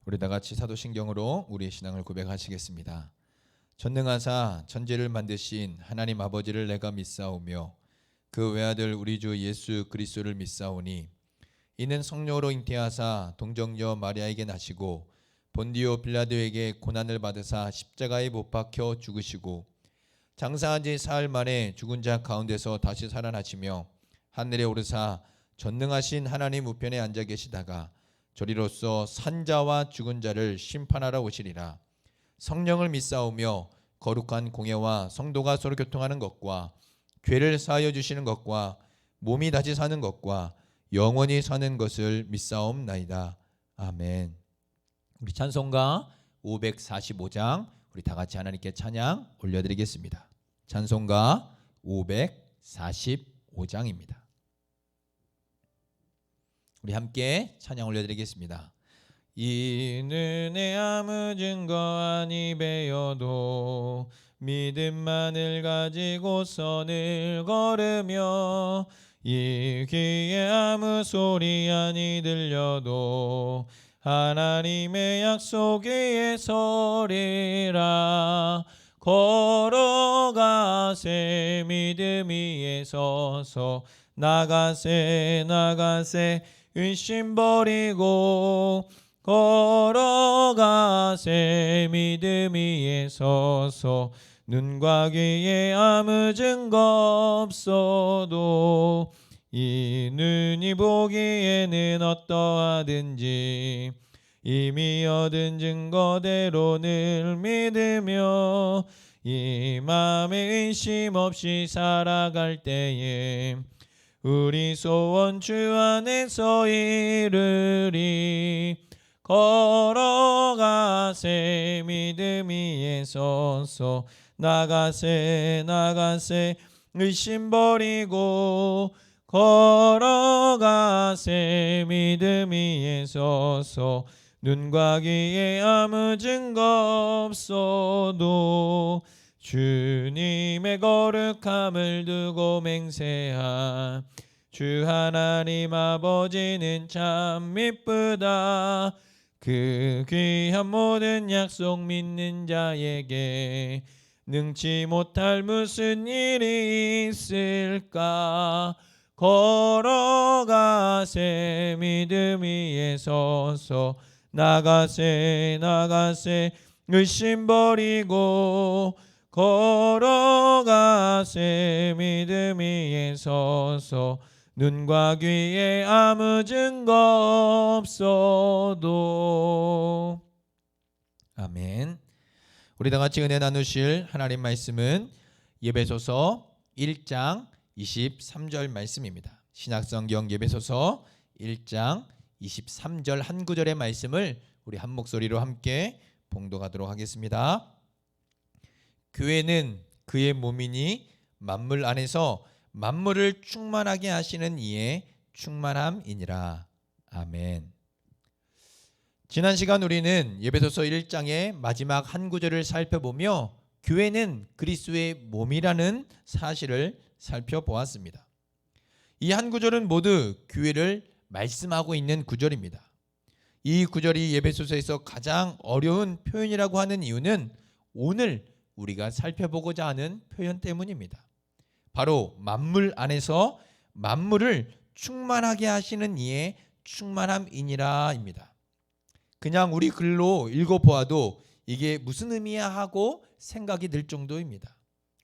우리 다 같이 사도신경으로 우리의 신앙을 고백하시겠습니다. 전능하사 천지를 만드신 하나님 아버지를 내가 믿사오며 그 외아들 우리 주 예수 그리스도를 믿사오니 이는 성령으로 잉태하사 동정녀 마리아에게 나시고 본디오 빌라도에게 고난을 받으사 십자가에 못 박혀 죽으시고 장사한 지 사흘 만에 죽은 자 가운데서 다시 살아나시며 하늘에 오르사 전능하신 하나님 우편에 앉아 계시다가 저리로서 산자와 죽은 자를 심판하러 오시리라. 성령을 믿사오며 거룩한 공예와 성도가 서로 교통하는 것과 죄를 사하여 주시는 것과 몸이 다시 사는 것과 영원히 사는 것을 믿사옵나이다. 아멘. 우리 찬송가 545장 우리 다 같이 하나님께 찬양 올려드리겠습니다. 찬송가 545장입니다. 우리 함께 찬양 올려드리겠습니다. 이는 내 아무 증거 아니 배여도 믿음만을 가지고 선을 걸으며 이 귀에 아무 소리 아니 들려도 하나님의 약속 위에 서리라. 걸어가세 믿음 위에 서서 나가세 의심 버리고 걸어가세 믿음 위에 서서 눈과 귀에 아무 증거 없어도 이 눈이 보기에는 어떠하든지 이미 얻은 증거대로 늘 믿으며 이 마음에 의심 없이 살아갈 때에 우리 소원 주 안에서 이르리. 걸어가세 믿음 위에 서서 나가세 의심 버리고 걸어가세 믿음 위에 서서 눈과 귀에 아무 증거 없어도 주님의 거룩함을 두고 맹세한 주 하나님 아버지는 참 미쁘다. 그 귀한 모든 약속 믿는 자에게 능치 못할 무슨 일이 있을까. 걸어가세 믿음 위에 서서 나가세 의심 버리고 걸어가세 믿음 위에 서서 눈과 귀에 아무 증거 없어도. 아멘. 우리 다 같이 은혜 나누실 하나님 말씀은 예배소서 1장 23절 말씀입니다. 신약성경 예배소서 1장 23절 한 구절의 말씀을 우리 한 목소리로 함께 봉독하도록 하겠습니다. 교회는 그의 몸이니 만물 안에서 만물을 충만하게 하시는 이의 충만함이니라. 아멘. 지난 시간 우리는 예배소서 1장의 마지막 한 구절을 살펴보며 교회는 그리스도의 몸이라는 사실을 살펴보았습니다. 이 한 구절은 모두 교회를 말씀하고 있는 구절입니다. 이 구절이 예배소서에서 가장 어려운 표현이라고 하는 이유는 오늘 우리가 살펴보고자 하는 표현 때문입니다. 바로 만물 안에서 만물을 충만하게 하시는 이의 충만함이니라입니다. 그냥 우리 글로 읽어보아도 이게 무슨 의미야 하고 생각이 들 정도입니다.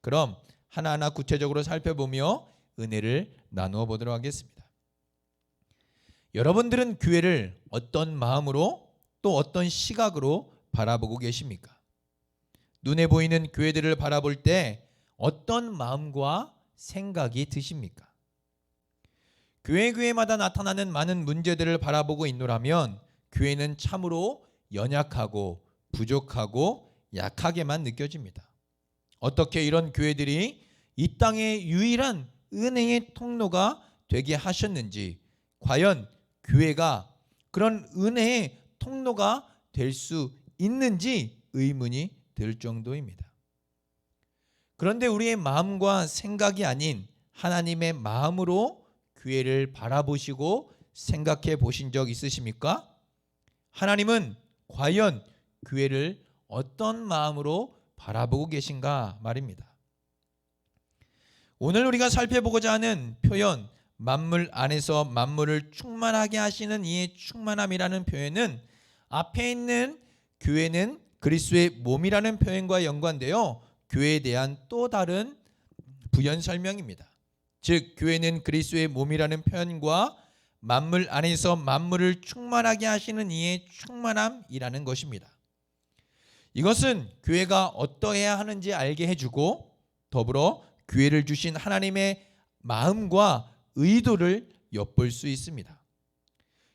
그럼 하나하나 구체적으로 살펴보며 은혜를 나누어 보도록 하겠습니다. 여러분들은 교회를 어떤 마음으로 또 어떤 시각으로 바라보고 계십니까? 눈에 보이는 교회들을 바라볼 때 어떤 마음과 생각이 드십니까? 교회마다 나타나는 많은 문제들을 바라보고 있노라면 교회는 참으로 연약하고 부족하고 약하게만 느껴집니다. 어떻게 이런 교회들이 이 땅의 유일한 은혜의 통로가 되게 하셨는지, 과연 교회가 그런 은혜의 통로가 될 수 있는지 의문이 들 정도입니다. 그런데 우리의 마음과 생각이 아닌 하나님의 마음으로 교회를 바라보시고 생각해 보신 적 있으십니까? 하나님은 과연 교회를 어떤 마음으로 바라보고 계신가 말입니다. 오늘 우리가 살펴보고자 하는 표현, 만물 안에서 만물을 충만하게 하시는 이의 충만함이라는 표현은 앞에 있는 교회는 그리스도의 몸이라는 표현과 연관되어 교회에 대한 또 다른 부연 설명입니다. 즉 교회는 그리스도의 몸이라는 표현과 만물 안에서 만물을 충만하게 하시는 이의 충만함이라는 것입니다. 이것은 교회가 어떠해야 하는지 알게 해주고 더불어 교회를 주신 하나님의 마음과 의도를 엿볼 수 있습니다.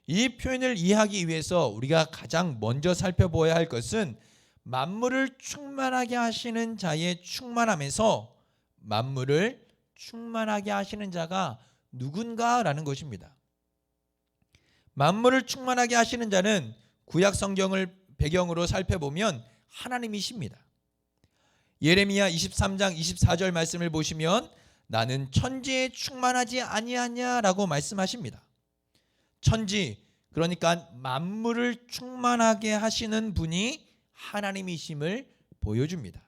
이 표현을 이해하기 위해서 우리가 가장 먼저 살펴보아야 할 것은 만물을 충만하게 하시는 자의 충만함에서 만물을 충만하게 하시는 자가 누군가라는 것입니다. 만물을 충만하게 하시는 자는 구약 성경을 배경으로 살펴보면 하나님이십니다. 예레미야 23장 24절 말씀을 보시면 나는 천지에 충만하지 아니하냐라고 말씀하십니다. 천지, 그러니까 만물을 충만하게 하시는 분이 하나님이심을 보여줍니다.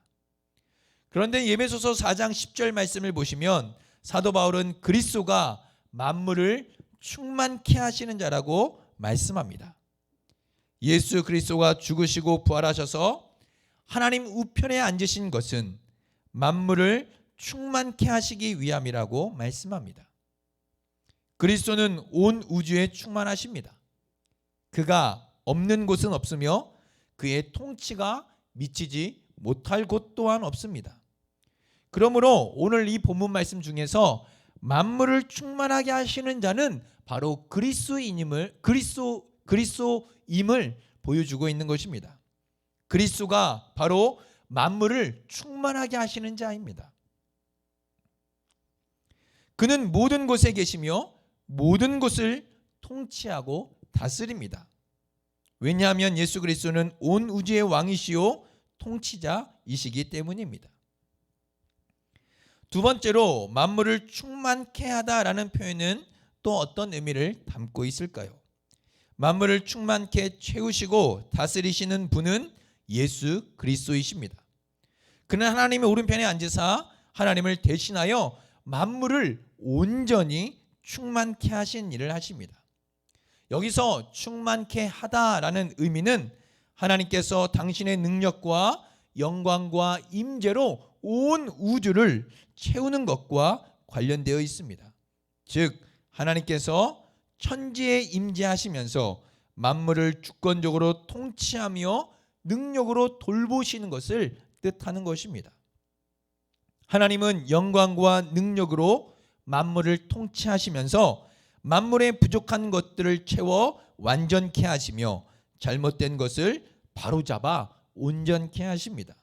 그런데 에베소서 4장 10절 말씀을 보시면 사도 바울은 그리스도가 만물을 충만케 하시는 자라고 말씀합니다. 예수 그리스도가 죽으시고 부활하셔서 하나님 우편에 앉으신 것은 만물을 충만케 하시기 위함이라고 말씀합니다. 그리스도는 온 우주에 충만하십니다. 그가 없는 곳은 없으며 그의 통치가 미치지 못할 곳 또한 없습니다. 그러므로 오늘 이 본문 말씀 중에서 만물을 충만하게 하시는 자는 바로 그리스도임을 보여주고 있는 것입니다. 그리스도가 바로 만물을 충만하게 하시는 자입니다. 그는 모든 곳에 계시며 모든 곳을 통치하고 다스립니다. 왜냐하면 예수 그리스도는 온 우주의 왕이시요 통치자이시기 때문입니다. 두 번째로 만물을 충만케 하다라는 표현은 또 어떤 의미를 담고 있을까요? 만물을 충만케 채우시고 다스리시는 분은 예수 그리스도이십니다. 그는 하나님의 오른편에 앉으사 하나님을 대신하여 만물을 온전히 충만케 하신 일을 하십니다. 여기서 충만케 하다라는 의미는 하나님께서 당신의 능력과 영광과 임재로 온 우주를 채우는 것과 관련되어 있습니다. 즉 하나님께서 천지에 임재하시면서 만물을 주권적으로 통치하며 능력으로 돌보시는 것을 뜻하는 것입니다. 하나님은 영광과 능력으로 만물을 통치하시면서 만물의 부족한 것들을 채워 완전케 하시며 잘못된 것을 바로잡아 온전케 하십니다.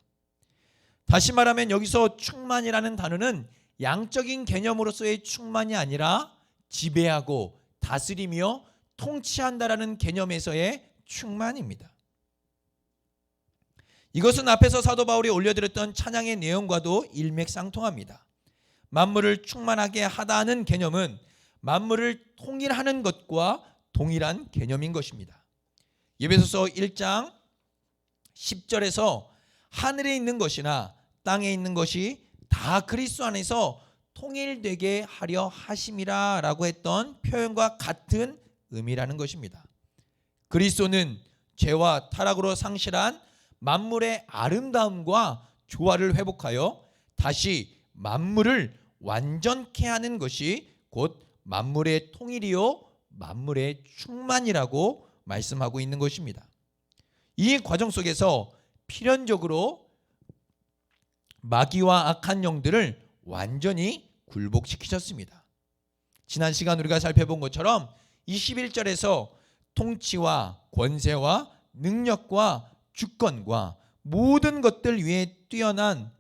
다시 말하면 여기서 충만이라는 단어는 양적인 개념으로서의 충만이 아니라 지배하고 다스리며 통치한다라는 개념에서의 충만입니다. 이것은 앞에서 사도 바울이 올려드렸던 찬양의 내용과도 일맥상통합니다. 만물을 충만하게 하다는 개념은 만물을 통일하는 것과 동일한 개념인 것입니다. 에베소서 1장 10절에서 하늘에 있는 것이나 땅에 있는 것이 다 그리스도 안에서 통일되게 하려 하심이라 라고 했던 표현과 같은 의미라는 것입니다. 그리스도는 죄와 타락으로 상실한 만물의 아름다움과 조화를 회복하여 다시 만물을 완전케 하는 것이 곧 만물의 통일이요 만물의 충만이라고 말씀하고 있는 것입니다. 이 과정 속에서 필연적으로 마귀와 악한 영들을 완전히 굴복시키셨습니다. 지난 시간 우리가 살펴본 것처럼 21절에서 통치와 권세와 능력과 주권과 모든 것들 위에 뛰어난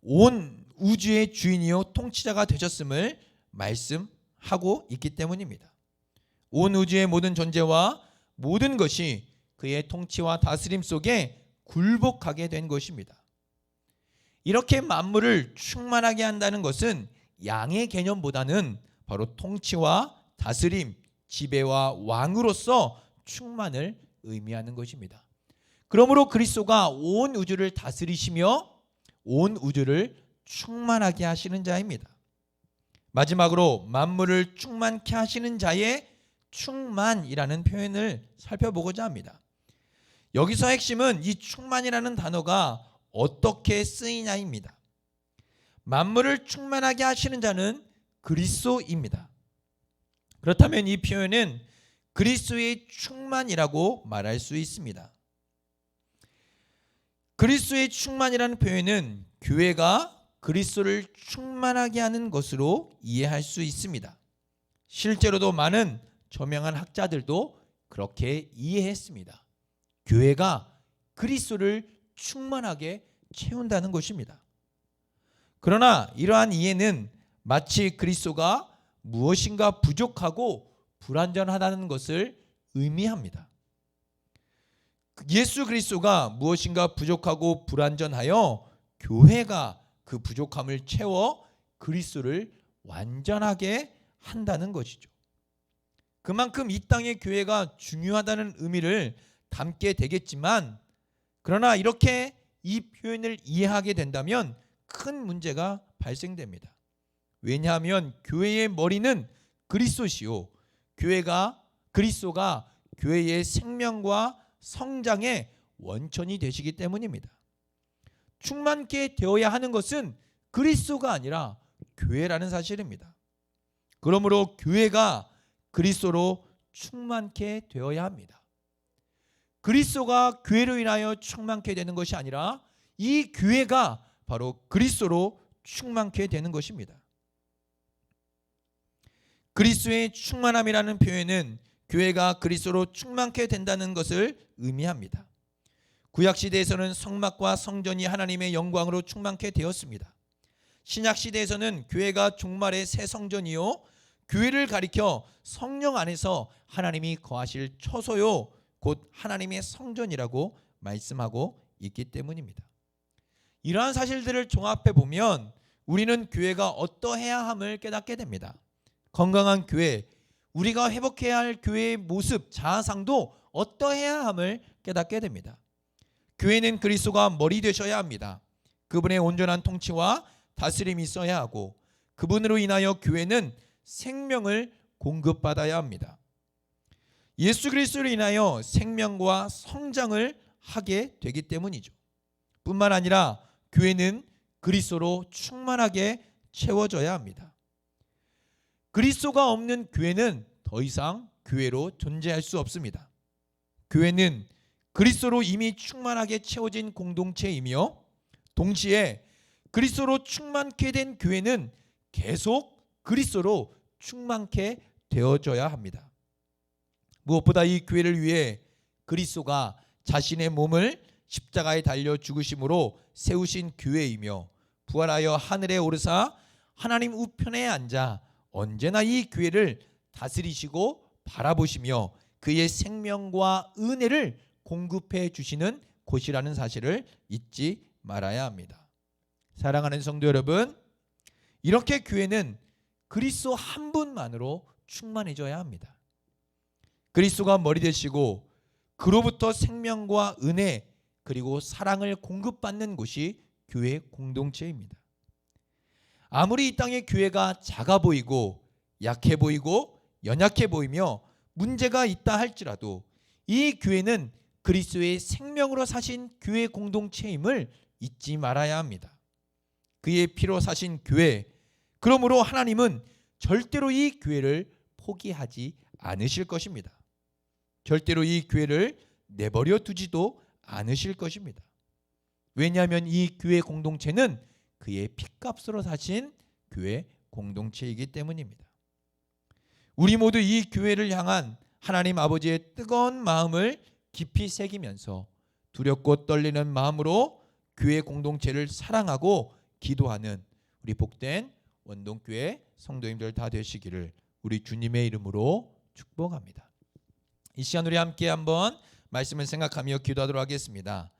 온 우주의 주인이요 통치자가 되셨음을 말씀하고 있기 때문입니다. 온 우주의 모든 존재와 모든 것이 그의 통치와 다스림 속에 굴복하게 된 것입니다. 이렇게 만물을 충만하게 한다는 것은 양의 개념보다는 바로 통치와 다스림, 지배와 왕으로서 충만을 의미하는 것입니다. 그러므로 그리스도가 온 우주를 다스리시며 온 우주를 충만하게 하시는 자입니다. 마지막으로 만물을 충만케 하시는 자의 충만이라는 표현을 살펴보고자 합니다. 여기서 핵심은 이 충만이라는 단어가 어떻게 쓰이냐입니다. 만물을 충만하게 하시는 자는 그리스도입니다. 그렇다면 이 표현은 그리스도의 충만이라고 말할 수 있습니다. 그리스도의 충만이라는 표현은 교회가 그리스도를 충만하게 하는 것으로 이해할 수 있습니다. 실제로도 많은 저명한 학자들도 그렇게 이해했습니다. 교회가 그리스도를 충만하게 채운다는 것입니다. 그러나 이러한 이해는 마치 그리스도가 무엇인가 부족하고 불완전하다는 것을 의미합니다. 예수 그리스도가 무엇인가 부족하고 불완전하여 교회가 그 부족함을 채워 그리스도를 완전하게 한다는 것이죠. 그만큼 이 땅의 교회가 중요하다는 의미를 담게 되겠지만, 그러나 이렇게 이 표현을 이해하게 된다면 큰 문제가 발생됩니다. 왜냐하면 교회의 머리는 그리스도시요, 그리스도가 교회의 생명과 성장의 원천이 되시기 때문입니다. 충만케 되어야 하는 것은 그리스도가 아니라 교회라는 사실입니다. 그러므로 교회가 그리스도로 충만케 되어야 합니다. 그리스도가 교회로 인하여 충만케 되는 것이 아니라 이 교회가 바로 그리스도로 충만케 되는 것입니다. 그리스도의 충만함이라는 표현은 교회가 그리스도로 충만케 된다는 것을 의미합니다. 구약시대에서는 성막과 성전이 하나님의 영광으로 충만케 되었습니다. 신약시대에서는 교회가 종말의 새 성전이요, 교회를 가리켜 성령 안에서 하나님이 거하실 처소요, 곧 하나님의 성전이라고 말씀하고 있기 때문입니다. 이러한 사실들을 종합해 보면 우리는 교회가 어떠해야 함을 깨닫게 됩니다. 건강한 교회, 우리가 회복해야 할 교회의 모습, 자아상도 어떠해야 함을 깨닫게 됩니다. 교회는 그리스도가 머리 되셔야 합니다. 그분의 온전한 통치와 다스림이 있어야 하고, 그분으로 인하여 교회는 생명을 공급받아야 합니다. 예수 그리스도로 인하여 생명과 성장을 하게 되기 때문이죠. 뿐만 아니라 교회는 그리스도로 충만하게 채워져야 합니다. 그리스도가 없는 교회는 더 이상 교회로 존재할 수 없습니다. 교회는 그리스도로 이미 충만하게 채워진 공동체이며, 동시에 그리스도로 충만케 된 교회는 계속 그리스도로 충만케 되어져야 합니다. 무엇보다 이 교회를 위해 그리스도가 자신의 몸을 십자가에 달려 죽으심으로 세우신 교회이며, 부활하여 하늘에 오르사 하나님 우편에 앉아 언제나 이 교회를 다스리시고 바라보시며 그의 생명과 은혜를 공급해 주시는 곳이라는 사실을 잊지 말아야 합니다. 사랑하는 성도 여러분, 이렇게 교회는 그리스도 한 분만으로 충만해져야 합니다. 그리스도가 머리 되시고 그로부터 생명과 은혜 그리고 사랑을 공급받는 곳이 교회 공동체입니다. 아무리 이 땅의 교회가 작아 보이고 약해 보이고 연약해 보이며 문제가 있다 할지라도 이 교회는 그리스도의 생명으로 사신 교회 공동체임을 잊지 말아야 합니다. 그의 피로 사신 교회, 그러므로 하나님은 절대로 이 교회를 포기하지 않으실 것입니다. 절대로 이 교회를 내버려 두지도 않으실 것입니다. 왜냐하면 이 교회 공동체는 그의 피값으로 사신 교회 공동체이기 때문입니다. 우리 모두 이 교회를 향한 하나님 아버지의 뜨거운 마음을 깊이 새기면서 두렵고 떨리는 마음으로 교회 공동체를 사랑하고 기도하는 우리 복된 원동교회 성도님들 다 되시기를 우리 주님의 이름으로 축복합니다. 이 시간 우리 함께 한번 말씀을 생각하며 기도하도록 하겠습니다.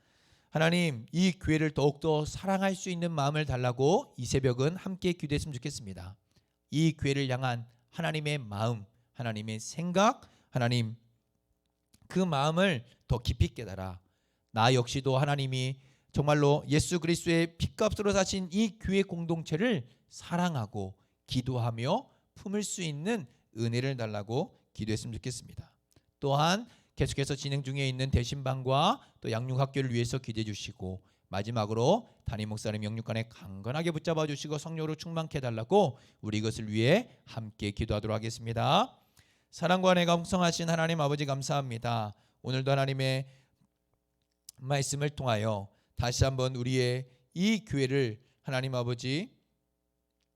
하나님, 이 교회를 더욱더 사랑할 수 있는 마음을 달라고 이 새벽은 함께 기도했으면 좋겠습니다. 이 교회를 향한 하나님의 마음, 하나님의 생각, 하나님 그 마음을 더 깊이 깨달아 나 역시도 하나님이 정말로 예수 그리스도의 핏값으로 사신 이 교회 공동체를 사랑하고 기도하며 품을 수 있는 은혜를 달라고 기도했으면 좋겠습니다. 또한 계속해서 진행 중에 있는 대신방과 또 양육학교를 위해서 기도해 주시고, 마지막으로 담임 목사님 영육간에 강건하게 붙잡아 주시고 성령으로 충만케 해달라고 우리 이것을 위해 함께 기도하도록 하겠습니다. 사랑과 은혜가 풍성하신 하나님 아버지 감사합니다. 오늘도 하나님의 말씀을 통하여 다시 한번 우리의 이 교회를 하나님 아버지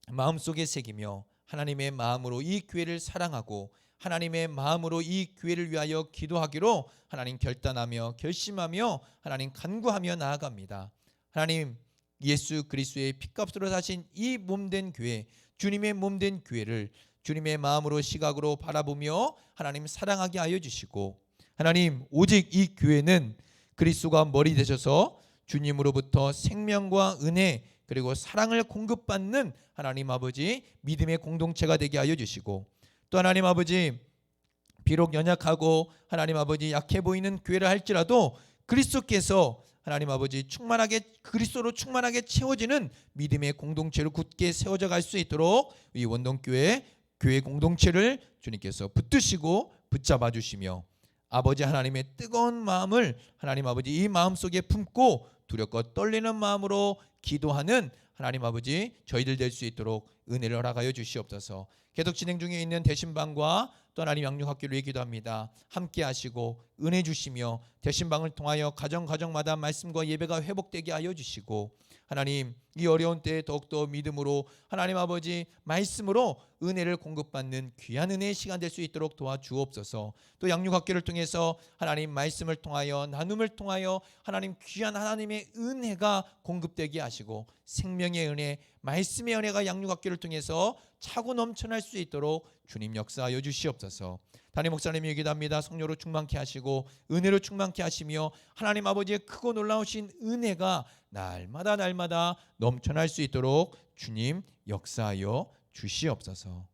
마음속에 새기며 하나님의 마음으로 이 교회를 사랑하고 하나님의 마음으로 이 교회를 위하여 기도하기로 하나님 결단하며 결심하며 하나님 간구하며 나아갑니다. 하나님 예수 그리스도의 핏값으로 사신 이 몸된 교회, 주님의 몸된 교회를 주님의 마음으로 시각으로 바라보며 하나님 사랑하게 하여 주시고, 하나님 오직 이 교회는 그리스도가 머리 되셔서 주님으로부터 생명과 은혜 그리고 사랑을 공급받는 하나님 아버지 믿음의 공동체가 되게 하여 주시고, 또 하나님 아버지 비록 연약하고 하나님 아버지 약해 보이는 교회를 할지라도 그리스도께서 하나님 아버지 그리스도로 충만하게 채워지는 믿음의 공동체로 굳게 세워져 갈 수 있도록 이 원동교회 교회 공동체를 주님께서 붙드시고 붙잡아 주시며 아버지 하나님의 뜨거운 마음을 하나님 아버지 이 마음속에 품고 두렵고 떨리는 마음으로 기도하는 하나님 아버지 저희들 될 수 있도록 은혜를 허락하여 주시옵소서. 계속 진행 중에 있는 대신방과 또 하나님 양육학교를 위해 기도합니다. 함께 하시고 은혜 주시며 대신방을 통하여 가정마다 말씀과 예배가 회복되게 하여 주시고, 하나님 이 어려운 때에 더욱더 믿음으로 하나님 아버지 말씀으로 은혜를 공급받는 귀한 은혜의 시간 될 수 있도록 도와주옵소서. 또 양육학교를 통해서 하나님 말씀을 통하여 나눔을 통하여 하나님 귀한 하나님의 은혜가 공급되게 하시고 생명의 은혜 말씀의 은혜가 양육학교를 통해서 차고 넘쳐날 수 있도록 주님 역사하여 주시옵소서. 담임 목사님이 기도합니다. 성령으로 충만케 하시고 은혜로 충만케 하시며 하나님 아버지의 크고 놀라우신 은혜가 날마다 넘쳐날 수 있도록 주님 역사하여 주시옵소서.